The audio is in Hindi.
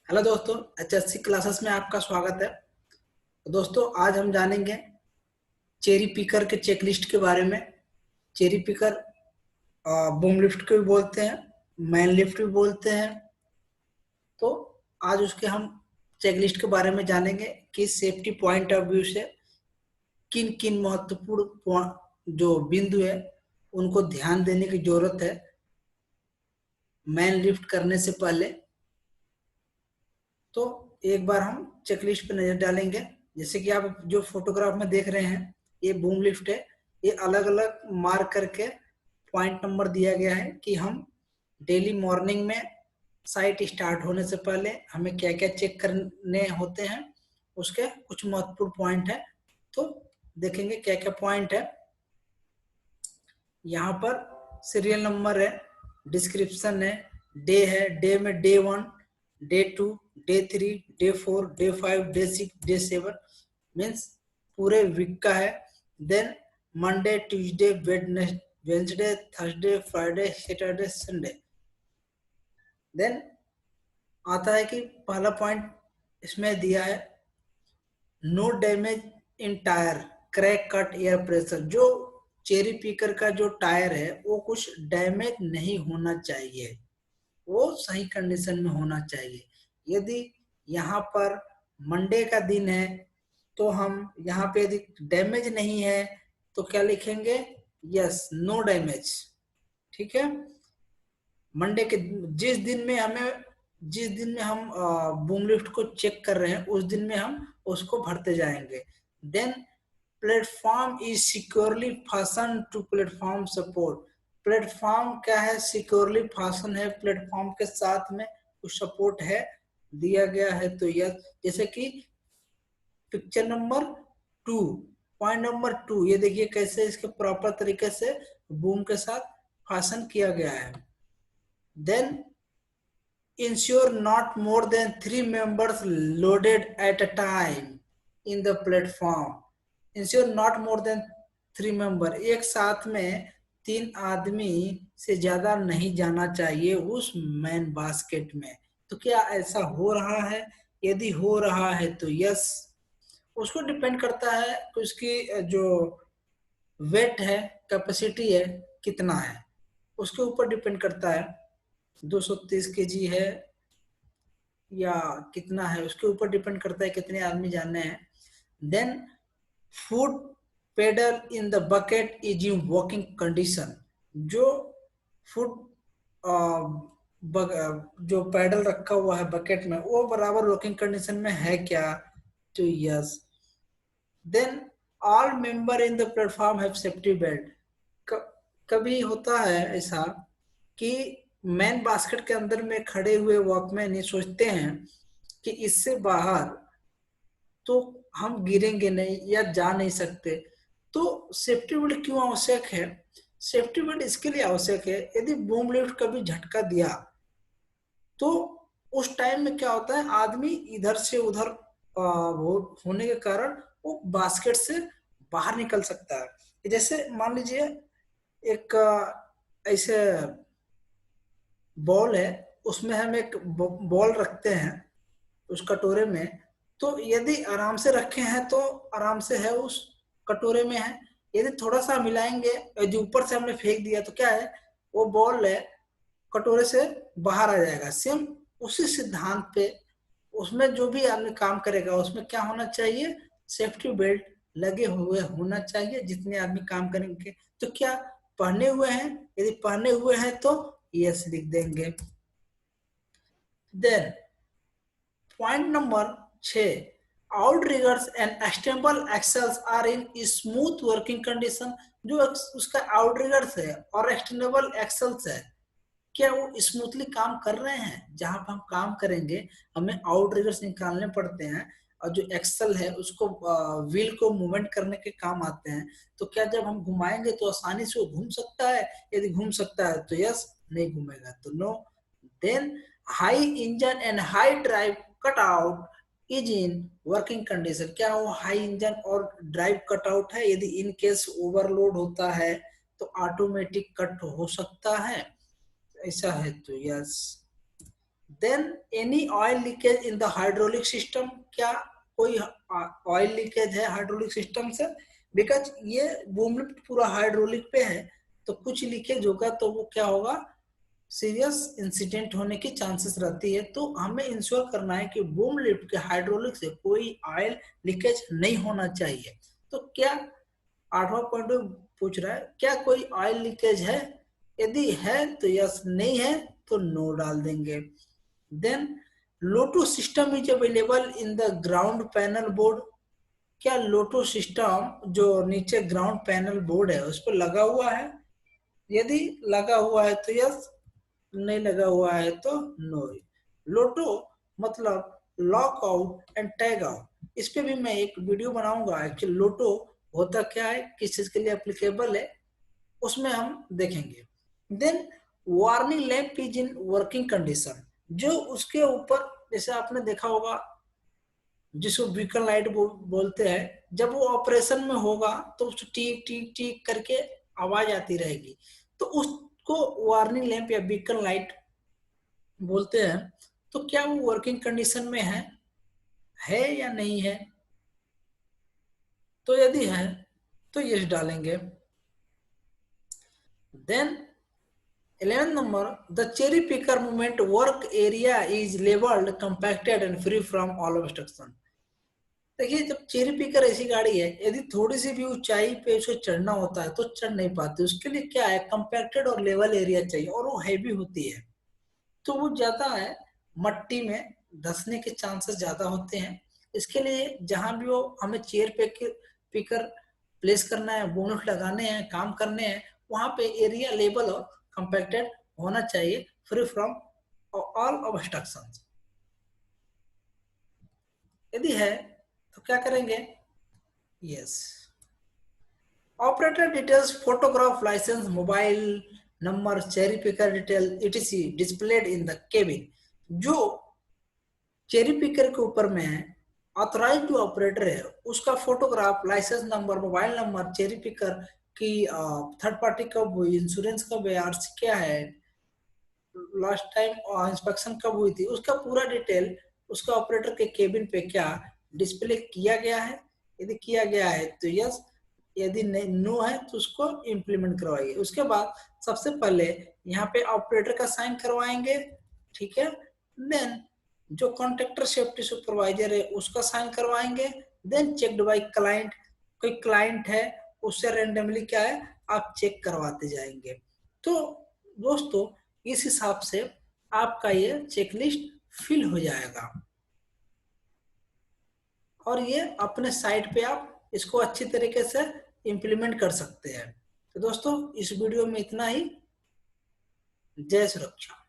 हेलो दोस्तों, HSC क्लासेस में आपका स्वागत है। तो दोस्तों, आज हम जानेंगे चेरी पिकर के चेकलिस्ट के बारे में। चेरी पिकर बूम लिफ्ट को भी बोलते हैं, मैन लिफ्ट भी बोलते हैं। तो आज उसके हम चेकलिस्ट के बारे में जानेंगे कि सेफ्टी पॉइंट ऑफ व्यू से किन किन महत्वपूर्ण जो बिंदु है उनको ध्यान देने की जरूरत है मैन लिफ्ट करने से पहले। तो एक बार हम चेकलिस्ट पे नजर डालेंगे। जैसे कि आप जो फोटोग्राफ में देख रहे हैं, ये बूम लिफ्ट है। ये अलग अलग मार्क करके पॉइंट नंबर दिया गया है कि हम डेली मॉर्निंग में साइट स्टार्ट होने से पहले हमें क्या क्या चेक करने होते हैं, उसके कुछ महत्वपूर्ण पॉइंट है। तो देखेंगे क्या क्या पॉइंट है। यहाँ पर सीरियल नंबर है, डिस्क्रिप्शन है, डे है, डे में day 1, day 2, day 3, day 4, day 5, day 6, day 7 means पूरे वीक का है। Then Monday, Tuesday, Wednesday, Thursday, Friday, Saturday, Sunday. Then आता है कि पहला पॉइंट इसमें दिया है, no damage in tyre, crack, cut, air pressure. जो चेरी पिकर का जो टायर है वो कुछ डैमेज नहीं होना चाहिए, वो सही कंडीशन में होना चाहिए। यदि यहाँ पर मंडे का दिन है तो हम यहाँ पे यदि डैमेज नहीं है तो क्या लिखेंगे, यस, नो डैमेज। ठीक है। मंडे के जिस दिन में हम बूम लिफ्ट को चेक कर रहे हैं उस दिन में हम उसको भरते जाएंगे। Then platform is securely fasten to platform support. Platform क्या है, सिक्योरली फासन है, प्लेटफॉर्म के साथ में कुछ सपोर्ट है दिया गया है। तो यह जैसे कि पिक्चर नंबर 2, पॉइंट नंबर 2, ये देखिए कैसे इसके प्रॉपर तरीके से बूम के साथ फासन किया गया है। Then ensure not more than 3 members loaded at a time in the platform. Ensure not more than 3 member, एक साथ में 3 आदमी से ज्यादा नहीं जाना चाहिए उस मैन बास्केट में। तो क्या ऐसा हो रहा है? यदि हो रहा है तो यस, उसको डिपेंड करता है कि उसकी जो वेट है, कैपेसिटी है, कितना है, उसके ऊपर डिपेंड करता है। 230 केजी है या कितना है, उसके ऊपर डिपेंड करता है कितने आदमी जाने हैं। Then foot pedal in the bucket is in working condition. जो फूड जो पैडल रखा हुआ है बकेट में वो बराबर वर्किंग कंडीशन में है क्या, तो yes. Then all member in the platform have safety belt. कभी होता है ऐसा कि मैन बास्केट के अंदर में खड़े हुए वॉकमैन ये सोचते हैं कि इससे बाहर तो हम गिरेंगे नहीं या जा नहीं सकते। तो सेफ्टी बेल्ट क्यों आवश्यक है? सेफ्टी बेल्ट इसके लिए आवश्यक है, यदि बूम लिफ्ट कभी झटका दिया तो उस टाइम में क्या होता है, आदमी इधर से उधर होने के कारण वो बास्केट से बाहर निकल सकता है। जैसे मान लीजिए एक ऐसे बॉल है, उसमें हम एक बॉल रखते हैं उस कटोरे में। तो यदि आराम से रखे हैं तो आराम से है, उस कटोरे में है। यदि थोड़ा सा मिलाएंगे, यदि ऊपर से हमने फेंक दिया तो क्या है, वो बॉल है कटोरे से बाहर आ जाएगा। सेम उसी सिद्धांत पे उसमें जो भी आदमी काम करेगा उसमें क्या होना चाहिए, सेफ्टी बेल्ट लगे हुए होना चाहिए जितने आदमी काम करेंगे। तो क्या पहने हुए हैं? यदि पहने हुए हैं तो यस लिख देंगे। Then point number 6, outriggers and stable axles are in smooth working condition. जो उसका आउटरिगर्स है और एक्सटेंडेबल एक्सेल्स है, क्या वो स्मूथली काम कर रहे हैं? जहां पर हम काम करेंगे हमें आउटरिगर्स निकालने पड़ते हैं और जो एक्सल है उसको व्हील को मूवमेंट करने के काम आते हैं। तो क्या जब हम घुमाएंगे तो आसानी से वो घूम सकता है? यदि घूम सकता है तो यस, नहीं घूमेगा तो no. Then high engine and high drive cut out is in working condition. क्या वो हाई इंजन और ड्राइव कट आउट है? यदि इन केस ओवरलोड होता है तो ऑटोमेटिक कट हो सकता है, ऐसा है तो yes. Then any oil leakage in the hydraulic system, क्या कोई ऑयल लीकेज है हाइड्रोलिक सिस्टम से, बिकॉज ये बूम लिफ्ट पूरा हाइड्रोलिक पे है, तो कुछ लीकेज होगा तो वो क्या होगा, सीरियस इंसिडेंट होने की चांसेस रहती है। तो हमें इंश्योर करना है कि बूम लिफ्ट के हाइड्रोलिक से कोई ऑयल लीकेज नहीं होना चाहिए। तो क्या 8वां पॉइंट पूछ रहा है क्या कोई ऑयल लीकेज है, यदि है तो यस, नहीं है तो नो डाल देंगे। Then LOTO system is available in the ground panel board, क्या लोटो सिस्टम जो नीचे ग्राउंड पैनल बोर्ड है उस पर लगा हुआ है, यदि लगा हुआ है तो यस, नहीं लगा हुआ है तो नो। लोटो मतलब lock out and tag out, इस पे भी मैं एक वीडियो बनाऊंगा। एक्चुअली लोटो होता क्या है, किस चीज के लिए एप्लीकेबल है, उसमें हम देखेंगे। Then warning lamp is in working condition, जो उसके ऊपर जैसे आपने देखा होगा जिसको बीकन लाइट बोलते हैं, जब वो ऑपरेशन में होगा तो उसको टीक टीक टीक करके आवाज आती रहेगी, तो उसको वार्निंग लैंप या बीकन लाइट बोलते हैं। तो क्या वो वर्किंग कंडीशन में है या नहीं है, तो यदि है तो यस डालेंगे। Then 11 number, the cherry picker movement work area is levelled compacted and free from all obstruction. देखिए जब चेरी पिकर ऐसी गाड़ी है, यदि थोड़ी सी भी ऊंचाई पे उसको चढ़ना होता है तो चढ़ नहीं पाती, उसके लिए क्या है, कंपैक्टेड और लेवल एरिया चाहिए, और वो हैवी होती है तो वो ज्यादा है मट्टी में धंसने के चांसेस ज्यादा होते हैं। इसके लिए जहां भी वो हमें चेयर पे पिकर प्लेस करना है, बोनट लगाने हैं, काम करने हैं, वहां पे एरिया लेवल और कंपैक्टेड होना चाहिए, फ्री फ्रॉम ऑल ऑब्स्ट्रक्शन। यदि है तो क्या करेंगे, yes. Operator details, photograph licence, mobile number, cherry picker detail etc displayed in the cabin, जो चेरी पिकर के ऊपर में है, ऑथराइज जो ऑपरेटर है उसका photograph, licence number, mobile number, cherry picker की थर्ड पार्टी कब हुई, इंश्योरेंस कब है, आरसी क्या है, लास्ट टाइम इंस्पेक्शन कब हुई थी, उसका पूरा डिटेल उसका ऑपरेटर के केबिन पे क्या डिस्प्ले किया गया है, यदि किया गया है तो यस, यदि नो है तो उसको इम्प्लीमेंट करवाइए। उसके बाद सबसे पहले यहाँ पे ऑपरेटर का साइन करवाएंगे, ठीक है। देन जो कॉन्ट्रैक्टर सेफ्टी सुपरवाइजर है उसका साइन करवाएंगे। देन चेक्ड बाय क्लाइंट, कोई क्लाइंट है उससे रेंडमली क्या है आप चेक करवाते जाएंगे। तो दोस्तों इस हिसाब से आपका ये चेकलिस्ट फिल हो जाएगा, और ये अपने साइट पे आप इसको अच्छी तरीके से इम्प्लीमेंट कर सकते हैं। तो दोस्तों इस वीडियो में इतना ही। जय सुरक्षा।